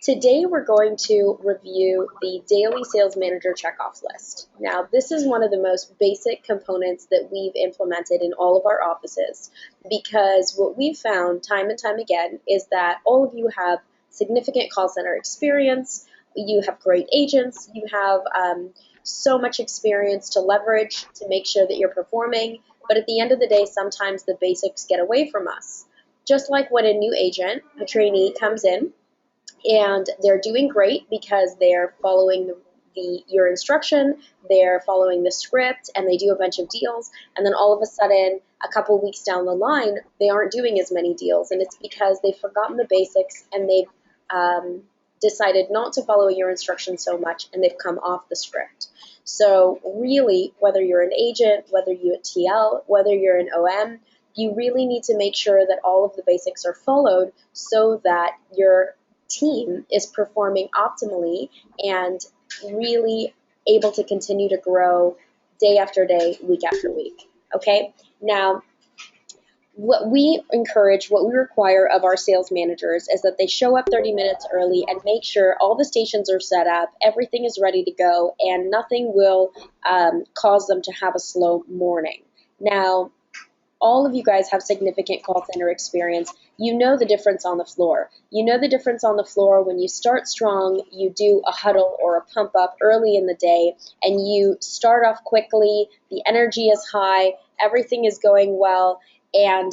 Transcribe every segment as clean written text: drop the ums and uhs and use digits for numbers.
Today we're going to review the daily sales manager checkoff list. Now, this is one of the most basic components that we've implemented in all of our offices because what we've found time and time again is that all of you have significant call center experience, you have great agents, you have so much experience to leverage to make sure that you're performing, but at the end of the day, sometimes the basics get away from us. Just like when a new agent, a trainee comes in, and they're doing great because they're following your instruction, they're following the script, and they do a bunch of deals, and then all of a sudden, a couple weeks down the line, they aren't doing as many deals, and it's because they've forgotten the basics and they've decided not to follow your instructions so much, and they've come off the script. So really, whether you're an agent, whether you're a TL, whether you're an OM, you really need to make sure that all of the basics are followed so that your team is performing optimally and really able to continue to grow day after day, week after week. Okay? Now, what we require of our sales managers is that they show up 30 minutes early and make sure all the stations are set up, everything is ready to go, and nothing will cause them to have a slow morning. Now, all of you guys have significant call center experience. You know the difference on the floor. You know the difference on the floor when you start strong, you do a huddle or a pump up early in the day, and you start off quickly, the energy is high, everything is going well, and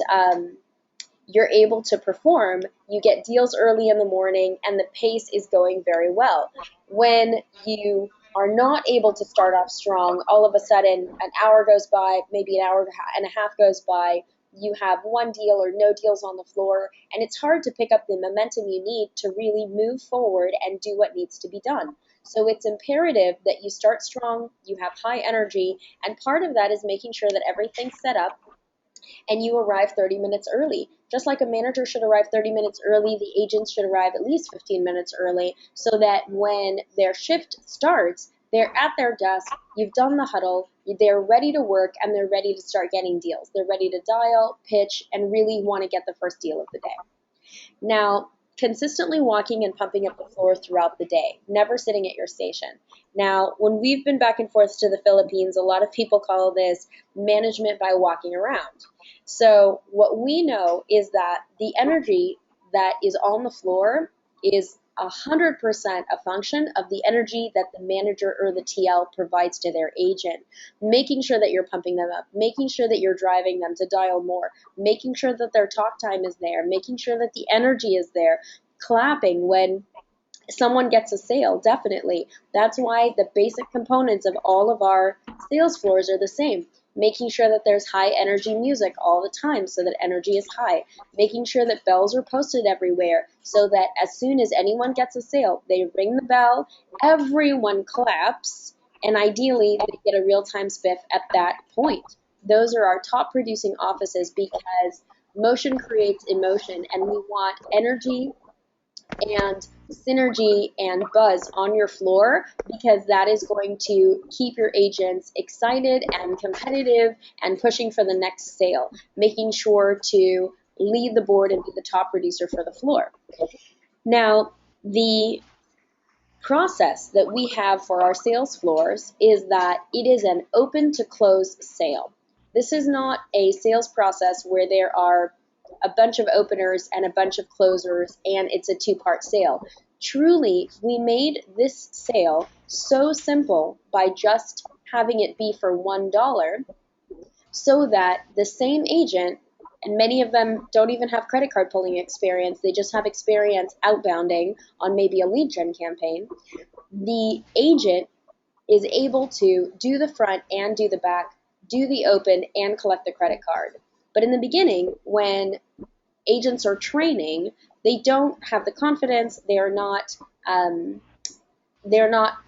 you're able to perform. You get deals early in the morning, and the pace is going very well. When you are not able to start off strong, all of a sudden an hour goes by, maybe an hour and a half goes by, you have one deal or no deals on the floor, and it's hard to pick up the momentum you need to really move forward and do what needs to be done. So it's imperative that you start strong, you have high energy, and part of that is making sure that everything's set up and you arrive 30 minutes early. Just like a manager should arrive 30 minutes early, the agents should arrive at least 15 minutes early so that when their shift starts, they're at their desk, you've done the huddle, they're ready to work, and they're ready to start getting deals. They're ready to dial, pitch, and really want to get the first deal of the day. Now, consistently walking and pumping up the floor throughout the day, never sitting at your station. Now, when we've been back and forth to the Philippines, a lot of people call this management by walking around. So what we know is that the energy that is on the floor is 100% a function of the energy that the manager or the TL provides to their agent, making sure that you're pumping them up, making sure that you're driving them to dial more, making sure that their talk time is there, making sure that the energy is there, clapping when someone gets a sale, definitely. That's why the basic components of all of our sales floors are the same. Making sure that there's high energy music all the time so that energy is high. Making sure that bells are posted everywhere so that as soon as anyone gets a sale, they ring the bell, everyone claps, and ideally they get a real-time spiff at that point. Those are our top producing offices because motion creates emotion, and we want energy and synergy and buzz on your floor because that is going to keep your agents excited and competitive and pushing for the next sale, making sure to lead the board and be the top producer for the floor. Now, the process that we have for our sales floors is that it is an open to close sale. This is not a sales process where there are a bunch of openers and a bunch of closers and it's a two-part sale. Truly, we made this sale so simple by just having it be for $1 so that the same agent, and many of them don't even have credit card pulling experience, they just have experience outbounding on maybe a lead gen campaign, the agent is able to do the front and do the back, do the open and collect the credit card. But in the beginning, when agents are training, they don't have the confidence, they're not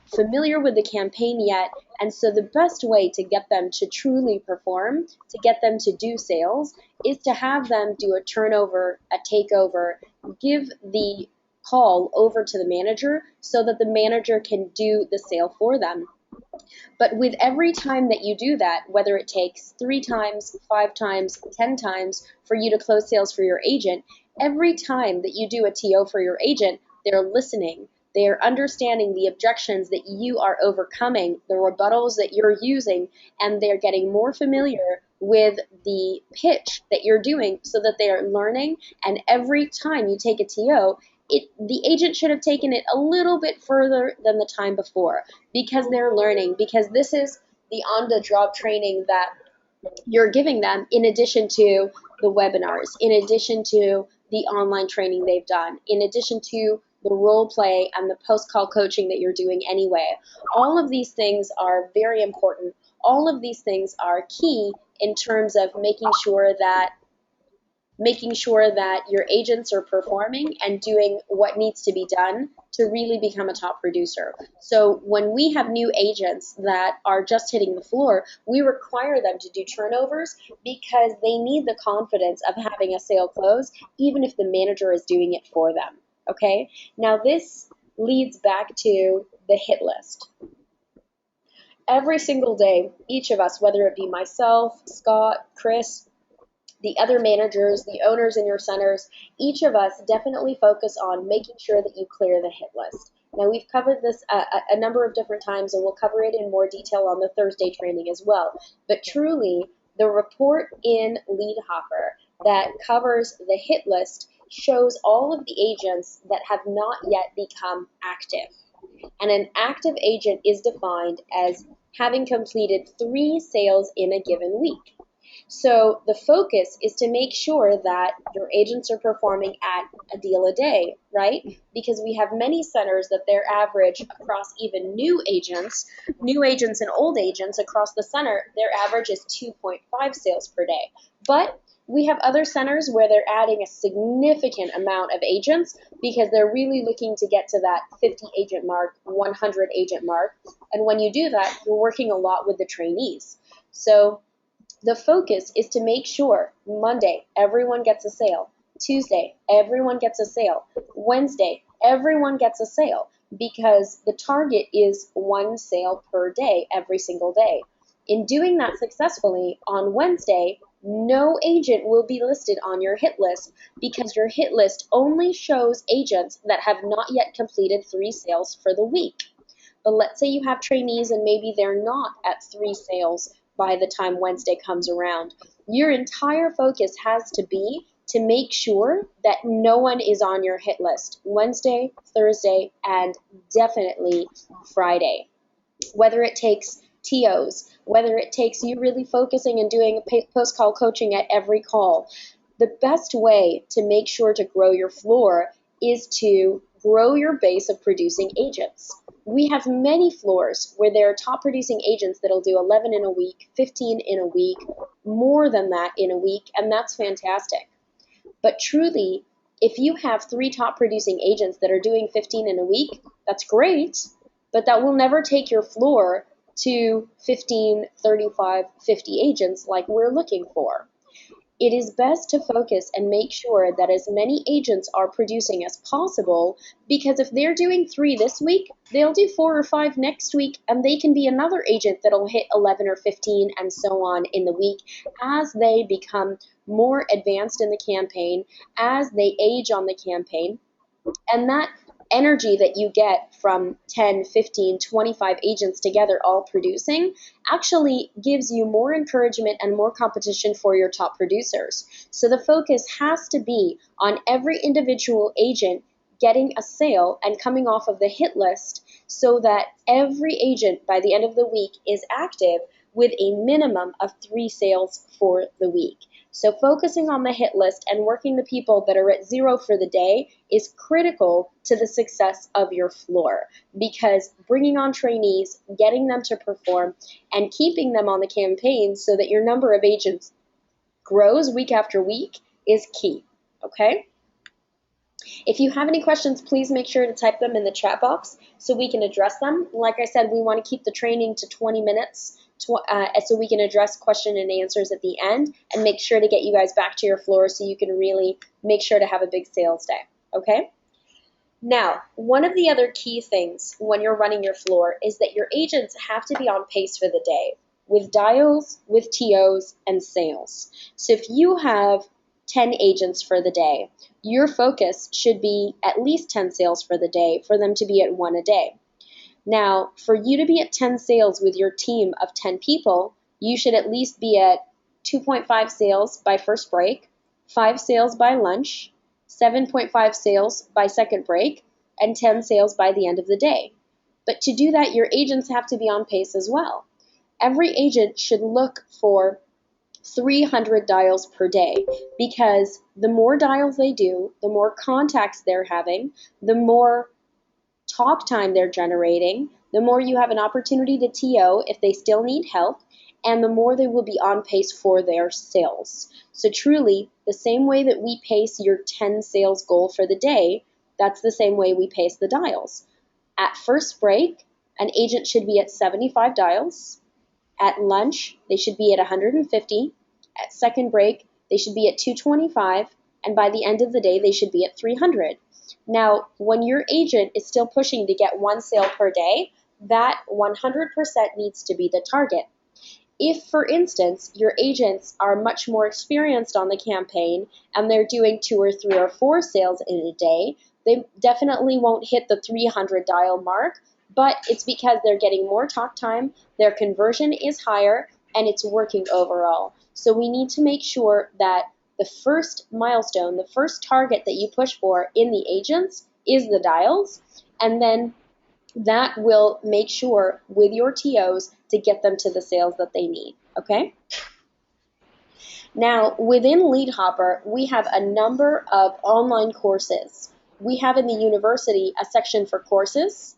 familiar with the campaign yet, and so the best way to get them to truly perform, to get them to do sales, is to have them do a turnover, a takeover, give the call over to the manager so that the manager can do the sale for them. But with every time that you do that, whether it takes 3 times, 5 times, 10 times for you to close sales for your agent, every time that you do a TO for your agent, they're listening, they're understanding the objections that you are overcoming, the rebuttals that you're using, and they're getting more familiar with the pitch that you're doing so that they are learning. And every time you take a TO, the agent should have taken it a little bit further than the time before because they're learning, because this is the on-the-job training that you're giving them in addition to the webinars, in addition to the online training they've done, in addition to the role play and the post-call coaching that you're doing anyway. All of these things are very important. All of these things are key in terms of making sure that your agents are performing and doing what needs to be done to really become a top producer. So when we have new agents that are just hitting the floor, we require them to do turnovers because they need the confidence of having a sale close, even if the manager is doing it for them. Okay? Now this leads back to the hit list. Every single day, each of us, whether it be myself, Scott, Chris, the other managers, the owners in your centers, each of us definitely focus on making sure that you clear the hit list. Now, we've covered this a number of different times, and we'll cover it in more detail on the Thursday training as well. But truly, the report in Lead Hopper that covers the hit list shows all of the agents that have not yet become active. And an active agent is defined as having completed 3 sales in a given week. So the focus is to make sure that your agents are performing at a deal a day, right? Because we have many centers that their average across even new agents and old agents across the center, their average is 2.5 sales per day. But we have other centers where they're adding a significant amount of agents because they're really looking to get to that 50 agent mark, 100 agent mark. And when you do that, you're working a lot with the trainees. So the focus is to make sure Monday, everyone gets a sale. Tuesday, everyone gets a sale. Wednesday, everyone gets a sale because the target is 1 sale per day, every single day. In doing that successfully, on Wednesday, no agent will be listed on your hit list because your hit list only shows agents that have not yet completed 3 sales for the week. But let's say you have trainees and maybe they're not at 3 sales by the time Wednesday comes around. Your entire focus has to be to make sure that no one is on your hit list Wednesday, Thursday, and definitely Friday. Whether it takes TOs, whether it takes you really focusing and doing post-call coaching at every call, the best way to make sure to grow your floor is to grow your base of producing agents. We have many floors where there are top producing agents that'll do 11 in a week, 15 in a week, more than that in a week, and that's fantastic. But truly, if you have 3 top producing agents that are doing 15 in a week, that's great, but that will never take your floor to 15, 35, 50 agents like we're looking for. It is best to focus and make sure that as many agents are producing as possible, because if they're doing 3 this week, they'll do 4 or 5 next week, and they can be another agent that'll hit 11 or 15 and so on in the week as they become more advanced in the campaign, as they age on the campaign. And that energy that you get from 10, 15, 25 agents together all producing actually gives you more encouragement and more competition for your top producers. So the focus has to be on every individual agent getting a sale and coming off of the hit list so that every agent by the end of the week is active with a minimum of 3 sales for the week. So focusing on the hit list and working the people that are at 0 for the day is critical to the success of your floor, because bringing on trainees, getting them to perform, and keeping them on the campaign so that your number of agents grows week after week is key, okay? If you have any questions, please make sure to type them in the chat box so we can address them. Like I said, we want to keep the training to 20 minutes so we can address question and answers at the end and make sure to get you guys back to your floor so you can really make sure to have a big sales day, okay? Now, one of the other key things when you're running your floor is that your agents have to be on pace for the day with dials, with TOs, and sales. So if you have 10 agents for the day. Your focus should be at least 10 sales for the day for them to be at 1 a day. Now, for you to be at 10 sales with your team of 10 people, you should at least be at 2.5 sales by first break, 5 sales by lunch, 7.5 sales by second break, and 10 sales by the end of the day. But to do that, your agents have to be on pace as well. Every agent should look for 300 dials per day, because the more dials they do, the more contacts they're having, the more talk time they're generating, the more you have an opportunity to TO if they still need help, and the more they will be on pace for their sales. So truly, the same way that we pace your 10 sales goal for the day, that's the same way we pace the dials. At first break, an agent should be at 75 dials. At lunch, they should be at 150. At second break, they should be at 225. And by the end of the day, they should be at 300. Now, when your agent is still pushing to get 1 sale per day, that 100% needs to be the target. If, for instance, your agents are much more experienced on the campaign and they're doing 2 or 3 or 4 sales in a day, they definitely won't hit the 300 dial mark, but it's because they're getting more talk time, their conversion is higher, and it's working overall. So we need to make sure that the first milestone, the first target that you push for in the agents is the dials, and then that will make sure with your TOs to get them to the sales that they need, okay? Now, within LeadHopper, we have a number of online courses. We have in the university a section for courses,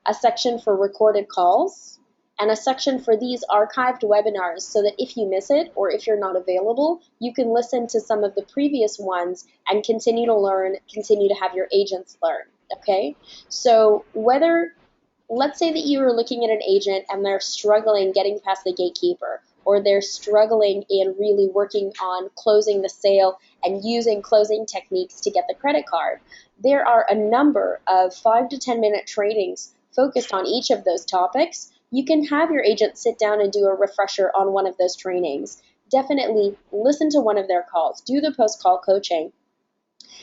a section for recorded calls, and a section for these archived webinars so that if you miss it or if you're not available, you can listen to some of the previous ones and continue to learn, continue to have your agents learn, okay? So let's say that you are looking at an agent and they're struggling getting past the gatekeeper, or they're struggling in really working on closing the sale and using closing techniques to get the credit card. There are a number of 5 to 10 minute trainings focused on each of those topics. You can have your agent sit down and do a refresher on one of those trainings. Definitely listen to one of their calls. Do the post-call coaching.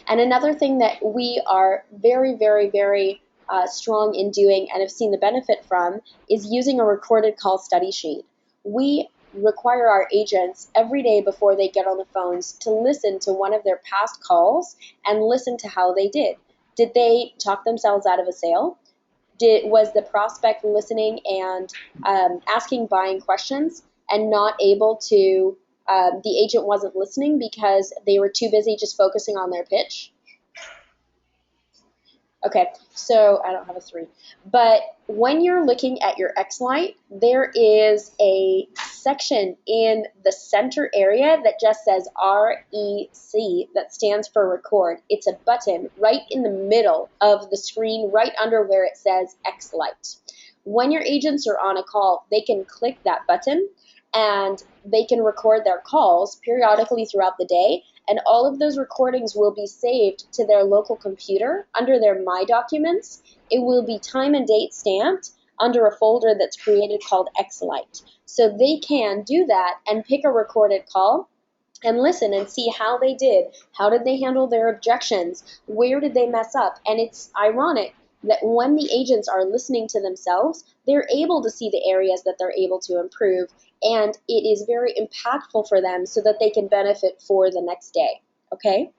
And another thing that we are very, very, very strong in doing and have seen the benefit from is using a recorded call study sheet. We require our agents every day before they get on the phones to listen to one of their past calls and listen to how they did. Did they talk themselves out of a sale? Was the prospect listening and asking buying questions and not able to, the agent wasn't listening because they were too busy just focusing on their pitch? Okay, so I don't have a 3. But when you're looking at your X-Lite, there is a section in the center area that just says REC, that stands for record. It's a button right in the middle of the screen, right under where it says X-Lite. When your agents are on a call, they can click that button and they can record their calls periodically throughout the day, and all of those recordings will be saved to their local computer under their My Documents. It will be time and date stamped under a folder that's created called X-Lite. So they can do that and pick a recorded call and listen and see how they did. How did they handle their objections? Where did they mess up? And it's ironic that when the agents are listening to themselves, they're able to see the areas that they're able to improve, and it is very impactful for them so that they can benefit for the next day, okay?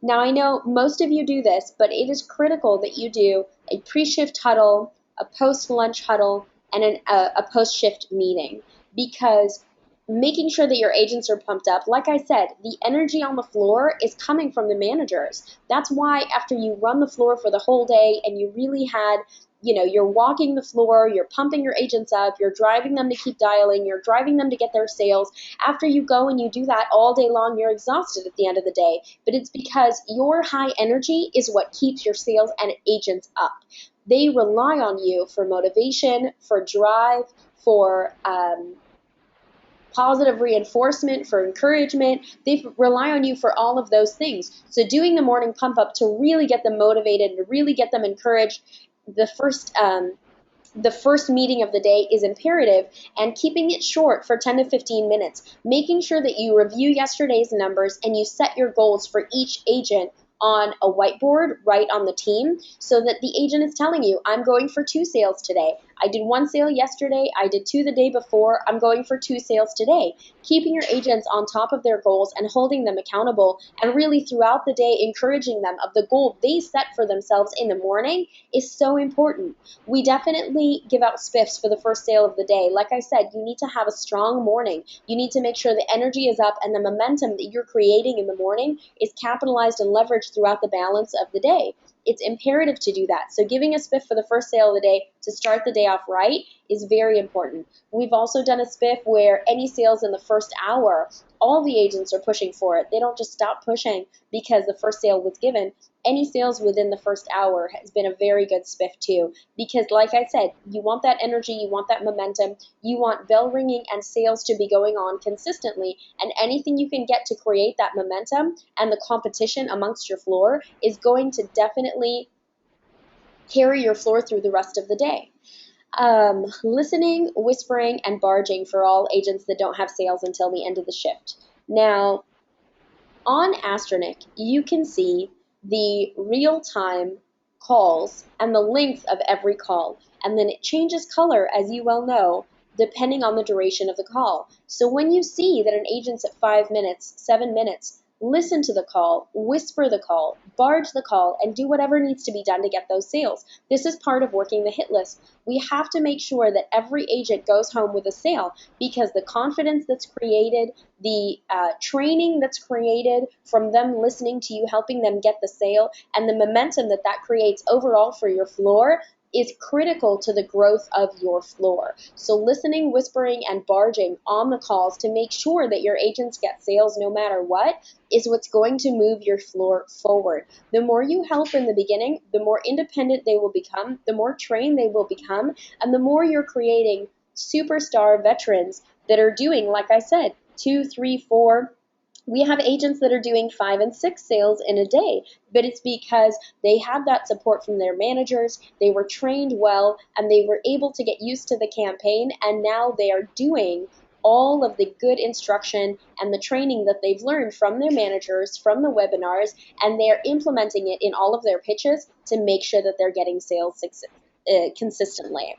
Now, I know most of you do this, but it is critical that you do a pre-shift huddle, a post-lunch huddle, and a post-shift meeting, because making sure that your agents are pumped up, like I said, the energy on the floor is coming from the managers. That's why after you run the floor for the whole day and you really had, you're walking the floor, you're pumping your agents up, you're driving them to keep dialing, you're driving them to get their sales. After you go and you do that all day long, you're exhausted at the end of the day. But it's because your high energy is what keeps your sales and agents up. They rely on you for motivation, for drive, for positive reinforcement, for encouragement. They rely on you for all of those things. So doing the morning pump up to really get them motivated, to really get them encouraged, the first the first meeting of the day is imperative, and keeping it short for 10 to 15 minutes, making sure that you review yesterday's numbers and you set your goals for each agent on a whiteboard right on the team, so that the agent is telling you, I'm going for 2 sales today. I did 1 sale yesterday, I did 2 the day before, I'm going for 2 sales today. Keeping your agents on top of their goals and holding them accountable, and really throughout the day encouraging them of the goal they set for themselves in the morning is so important. We definitely give out spiffs for the first sale of the day. Like I said, you need to have a strong morning. You need to make sure the energy is up and the momentum that you're creating in the morning is capitalized and leveraged throughout the balance of the day. It's imperative to do that. So giving a spiff for the first sale of the day to start the day off right is very important. We've also done a spiff where any sales in the first hour, all the agents are pushing for it. They don't just stop pushing because the first sale was given. Any sales within the first hour has been a very good spiff too, because like I said, you want that energy, you want that momentum, you want bell ringing and sales to be going on consistently, and anything you can get to create that momentum and the competition amongst your floor is going to definitely carry your floor through the rest of the day. Listening, whispering, and barging for all agents that don't have sales until the end of the shift. Now, on Astronic, you can see the real-time calls and the length of every call, and then it changes color, as you well know, depending on the duration of the call. So when you see that an agent's at 5 minutes, 7 minutes, listen to the call, whisper the call, barge the call, and do whatever needs to be done to get those sales. This is part of working the hit list. We have to make sure that every agent goes home with a sale, because the confidence that's created, the training that's created from them listening to you, helping them get the sale, and the momentum that that creates overall for your floor is critical to the growth of your floor. So listening, whispering, and barging on the calls to make sure that your agents get sales no matter what is what's going to move your floor forward. The more you help in the beginning, the more independent they will become, the more trained they will become, and the more you're creating superstar veterans that are doing, like I said, 2, 3, 4. We have agents that are doing 5 and 6 sales in a day, but it's because they had that support from their managers, they were trained well, and they were able to get used to the campaign, and now they are doing all of the good instruction and the training that they've learned from their managers, from the webinars, and they're implementing it in all of their pitches to make sure that they're getting sales consistently.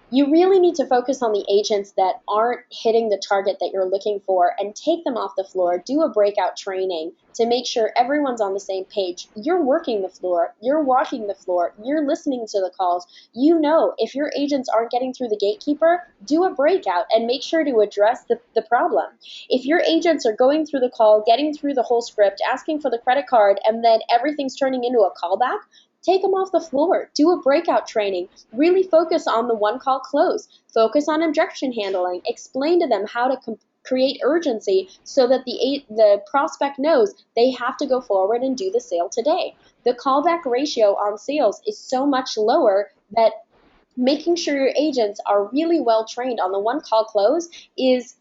You really need to focus on the agents that aren't hitting the target that you're looking for and take them off the floor. Do a breakout training to make sure everyone's on the same page. You're working the floor, you're walking the floor, you're listening to the calls. You know, if your agents aren't getting through the gatekeeper, do a breakout and make sure to address the problem. If your agents are going through the call, getting through the whole script, asking for the credit card, and then everything's turning into a callback, take them off the floor. Do a breakout training. Really focus on the one-call close. Focus on objection handling. Explain to them how to create urgency so that the prospect knows they have to go forward and do the sale today. The callback ratio on sales is so much lower that making sure your agents are really well trained on the one-call close is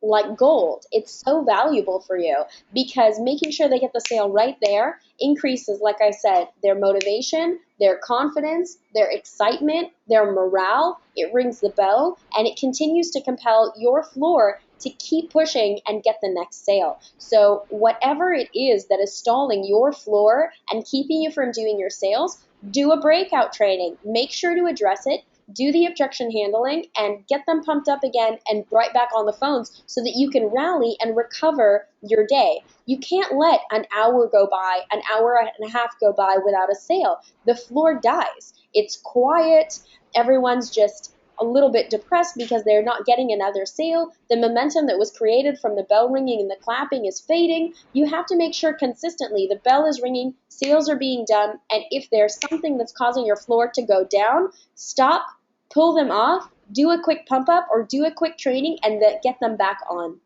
like gold. It's so valuable for you, because making sure they get the sale right there increases, like I said, their motivation, their confidence, their excitement, their morale. It rings the bell, and it continues to compel your floor to keep pushing and get the next sale. So whatever it is that is stalling your floor and keeping you from doing your sales, do a breakout training. Make sure to address it. Do the objection handling and get them pumped up again and right back on the phones so that you can rally and recover your day. You can't let an hour go by, an hour and a half go by without a sale. The floor dies. It's quiet. Everyone's just a little bit depressed because they're not getting another sale. The momentum that was created from the bell ringing and the clapping is fading. You have to make sure consistently the bell is ringing, sales are being done, and if there's something that's causing your floor to go down, stop, pull them off, do a quick pump up or do a quick training, and get them back on.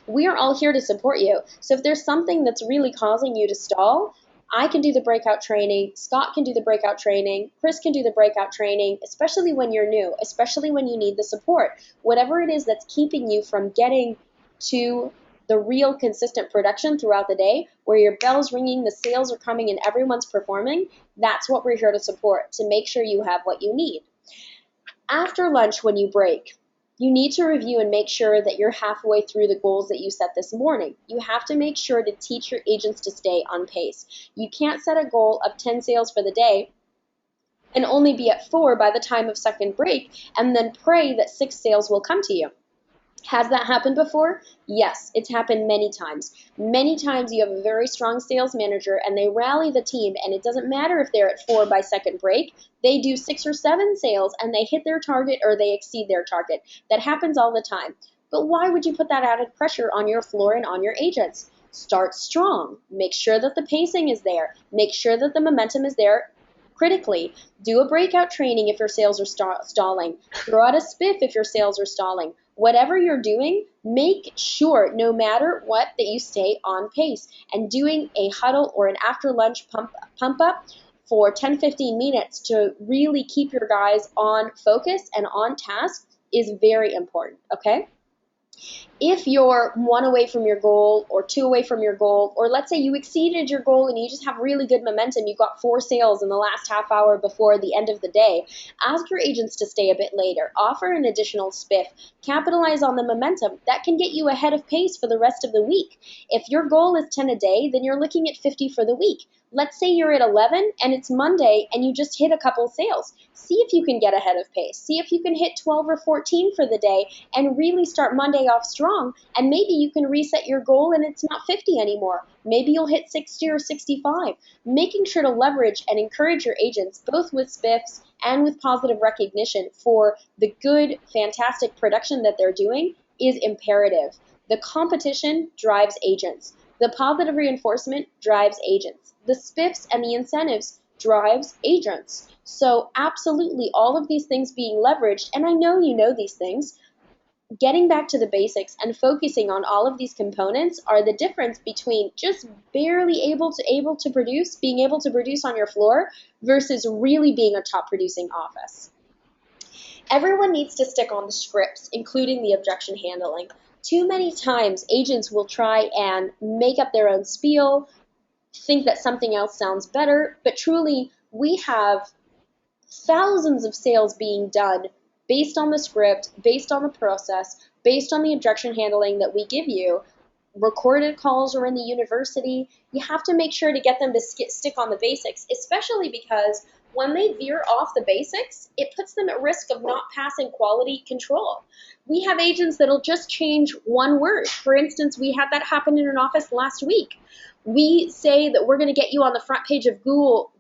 We are all here to support you. So if there's something that's really causing you to stall, I can do the breakout training, Scott can do the breakout training, Chris can do the breakout training, especially when you're new, especially when you need the support. Whatever it is that's keeping you from getting to the real consistent production throughout the day, where your bell's ringing, the sales are coming, and everyone's performing, that's what we're here to support, to make sure you have what you need. After lunch, when you break, you need to review and make sure that you're halfway through the goals that you set this morning. You have to make sure to teach your agents to stay on pace. You can't set a goal of 10 sales for the day and only be at 4 by the time of second break and then pray that 6 sales will come to you. Has that happened before? Yes, it's happened many times. Many times you have a very strong sales manager and they rally the team, and it doesn't matter if they're at 4 by second break. They do 6 or 7 sales and they hit their target or they exceed their target. That happens all the time. But why would you put that added pressure on your floor and on your agents? Start strong. Make sure that the pacing is there. Make sure that the momentum is there. Critically, do a breakout training if your sales are stalling. Throw out a spiff if your sales are stalling. Whatever you're doing, make sure, no matter what, that you stay on pace. And doing a huddle or an after lunch pump up for 10-15 minutes to really keep your guys on focus and on task is very important, okay? If you're 1 away from your goal or 2 away from your goal, or let's say you exceeded your goal and you just have really good momentum, you got 4 sales in the last half hour before the end of the day, ask your agents to stay a bit later. Offer an additional spiff. Capitalize on the momentum. That can get you ahead of pace for the rest of the week. If your goal is 10 a day, then you're looking at 50 for the week. Let's say you're at 11 and it's Monday and you just hit a couple sales. See if you can get ahead of pace. See if you can hit 12 or 14 for the day and really start Monday off strong. And maybe you can reset your goal and it's not 50 anymore. Maybe you'll hit 60 or 65. Making sure to leverage and encourage your agents, both with spiffs and with positive recognition for the good, fantastic production that they're doing, is imperative. The competition drives agents. The positive reinforcement drives agents. The spiffs and the incentives drives agents. So absolutely all of these things being leveraged, and I know you know these things, getting back to the basics and focusing on all of these components are the difference between just barely able to produce, being able to produce on your floor, versus really being a top producing office. Everyone needs to stick on the scripts, including the objection handling. Too many times agents will try and make up their own spiel, think that something else sounds better, but truly we have thousands of sales being done based on the script, based on the process, based on the objection handling that we give you. Recorded calls are in the university. You have to make sure to get them to stick on the basics, especially because when they veer off the basics, it puts them at risk of not passing quality control. We have agents that'll just change one word. For instance, we had that happen in an office last week. We say that we're going to get you on the front page of Google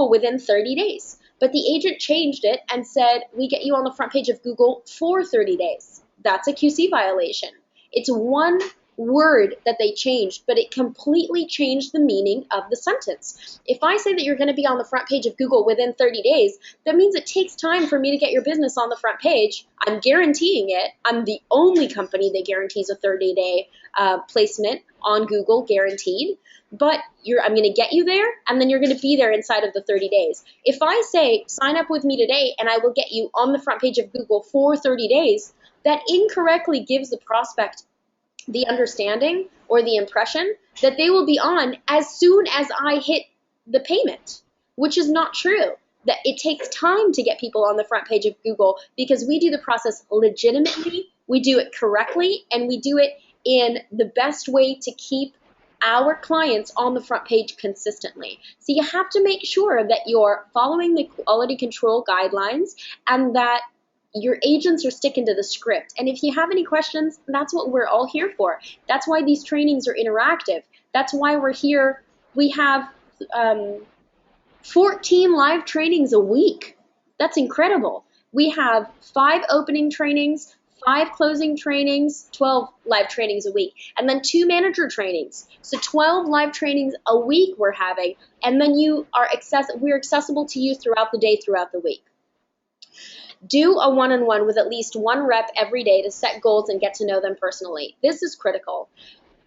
within 30 days. But the agent changed it and said, we get you on the front page of Google for 30 days. That's a QC violation. It's one word that they changed, but it completely changed the meaning of the sentence. If I say that you're going to be on the front page of Google within 30 days, that means it takes time for me to get your business on the front page. I'm guaranteeing it. I'm the only company that guarantees a 30-day placement on Google, guaranteed. But I'm going to get you there, and then you're going to be there inside of the 30 days. If I say, sign up with me today, and I will get you on the front page of Google for 30 days, that incorrectly gives the prospect the understanding or the impression that they will be on as soon as I hit the payment, which is not true. That it takes time to get people on the front page of Google because we do the process legitimately, we do it correctly, and we do it in the best way to keep our clients on the front page consistently. So you have to make sure that you're following the quality control guidelines and that your agents are sticking to the script. And if you have any questions, that's what we're all here for. That's why these trainings are interactive. That's why we're here. We have 14 live trainings a week. That's incredible. We have 5 opening trainings, 5 closing trainings, 12 live trainings a week, and then 2 manager trainings. So 12 live trainings a week we're having, and then we're accessible to you throughout the day, throughout the week. Do a one-on-one with at least 1 rep every day to set goals and get to know them personally. This is critical.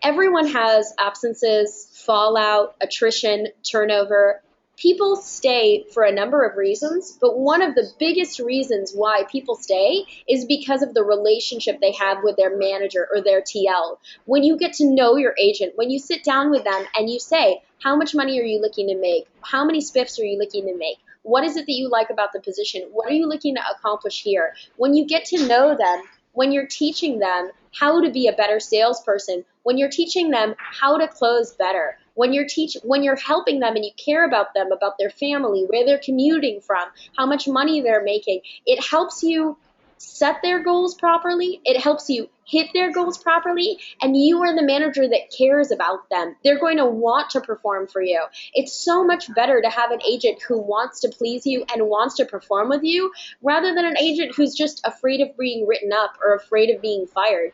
Everyone has absences, fallout, attrition, turnover. People stay for a number of reasons, but one of the biggest reasons why people stay is because of the relationship they have with their manager or their TL. When you get to know your agent, when you sit down with them and you say, how much money are you looking to make? How many spiffs are you looking to make? What is it that you like about the position? What are you looking to accomplish here? When you get to know them, when you're teaching them how to be a better salesperson, when you're teaching them how to close better, when you're helping them and you care about them, about their family, where they're commuting from, how much money they're making, it helps you set their goals properly, it helps you hit their goals properly, and you are the manager that cares about them. They're going to want to perform for you. It's so much better to have an agent who wants to please you and wants to perform with you rather than an agent who's just afraid of being written up or afraid of being fired.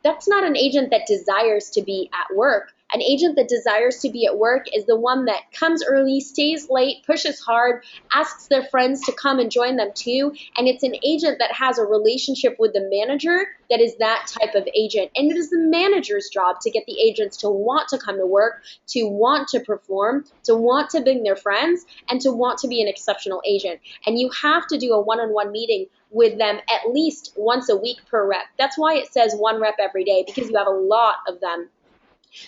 That's not an agent that desires to be at work. An agent that desires to be at work is the one that comes early, stays late, pushes hard, asks their friends to come and join them too, and it's an agent that has a relationship with the manager that is that type of agent. And it is the manager's job to get the agents to want to come to work, to want to perform, to want to bring their friends, and to want to be an exceptional agent. And you have to do a one-on-one meeting with them at least once a week per rep. That's why it says one rep every day, because you have a lot of them.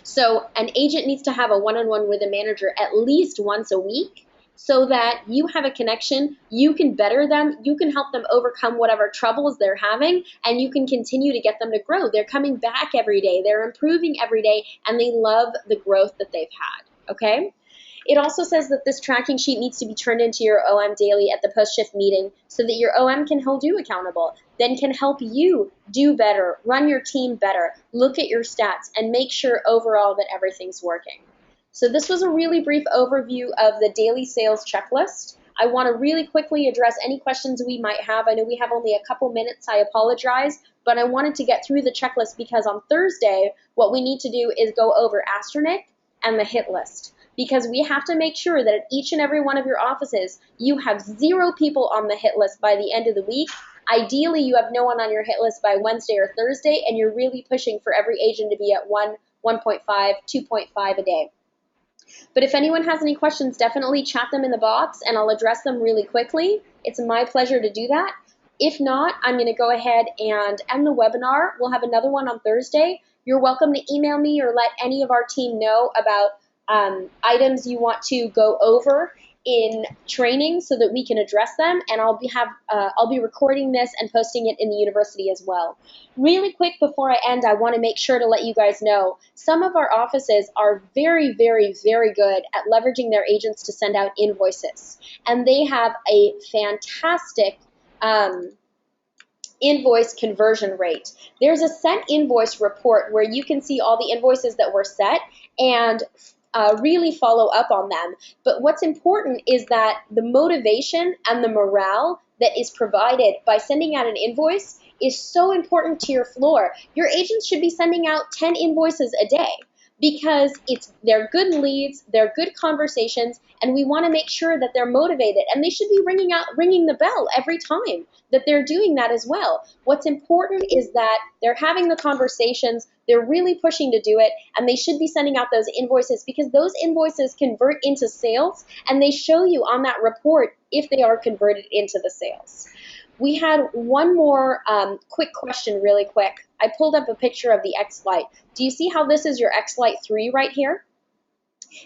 So an agent needs to have a one-on-one with a manager at least once a week so that you have a connection, you can better them, you can help them overcome whatever troubles they're having, and you can continue to get them to grow. They're coming back every day, they're improving every day, and they love the growth that they've had, okay? It also says that this tracking sheet needs to be turned into your OM daily at the post-shift meeting so that your OM can hold you accountable, then can help you do better, run your team better, look at your stats, and make sure overall that everything's working. So this was a really brief overview of the daily sales checklist. I want to really quickly address any questions we might have. I know we have only a couple minutes, I apologize, but I wanted to get through the checklist because on Thursday, what we need to do is go over Astronic and the hit list, because we have to make sure that at each and every one of your offices, you have 0 people on the hit list by the end of the week. Ideally, you have no one on your hit list by Wednesday or Thursday, and you're really pushing for every agent to be at 1, 1.5, 2.5 a day. But if anyone has any questions, definitely chat them in the box, and I'll address them really quickly. It's my pleasure to do that. If not, I'm going to go ahead and end the webinar. We'll have another one on Thursday. You're welcome to email me or let any of our team know about items you want to go over in training so that we can address them, and I'll be recording this and posting it in the university as well. Really quick before I end, I want to make sure to let you guys know some of our offices are very, very, very good at leveraging their agents to send out invoices, and they have a fantastic invoice conversion rate. There's a sent invoice report where you can see all the invoices that were set and really follow up on them. But what's important is that the motivation and the morale that is provided by sending out an invoice is so important to your floor. Your agents should be sending out 10 invoices a day because they're good leads, they're good conversations, and we want to make sure that they're motivated, and they should be ringing the bell every time that they're doing that as well. What's important is that they're having the conversations, they're really pushing to do it, and they should be sending out those invoices because those invoices convert into sales, and they show you on that report if they are converted into the sales. We had one more quick question really quick. I pulled up a picture of the X-Lite. Do you see how this is your X-Lite 3 right here?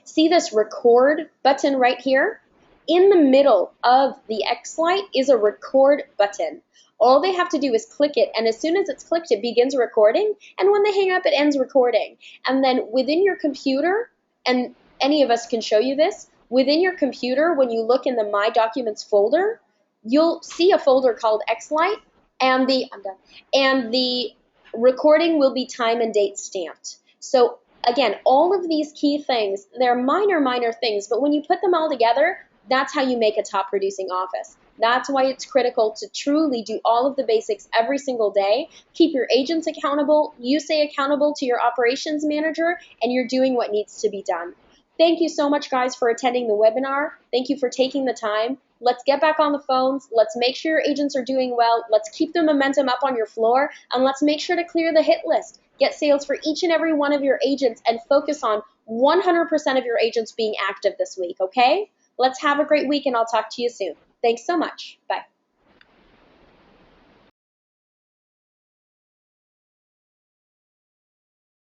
See this record button right here? In the middle of the X-Lite is a record button. All they have to do is click it, and as soon as it's clicked, it begins recording, and when they hang up, it ends recording. And then within your computer, and any of us can show you this, within your computer, when you look in the My Documents folder, you'll see a folder called X-Lite, and the recording will be time and date stamped. So again, all of these key things, they're minor things, but when you put them all together, that's how you make a top producing office. That's why it's critical to truly do all of the basics every single day. Keep your agents accountable, you stay accountable to your operations manager, and you're doing what needs to be done. Thank you so much, guys, for attending the webinar. Thank you for taking the time. Let's get back on the phones. Let's make sure your agents are doing well. Let's keep the momentum up on your floor, and let's make sure to clear the hit list. Get sales for each and every one of your agents and focus on 100% of your agents being active this week, okay? Let's have a great week, and I'll talk to you soon. Thanks so much. Bye.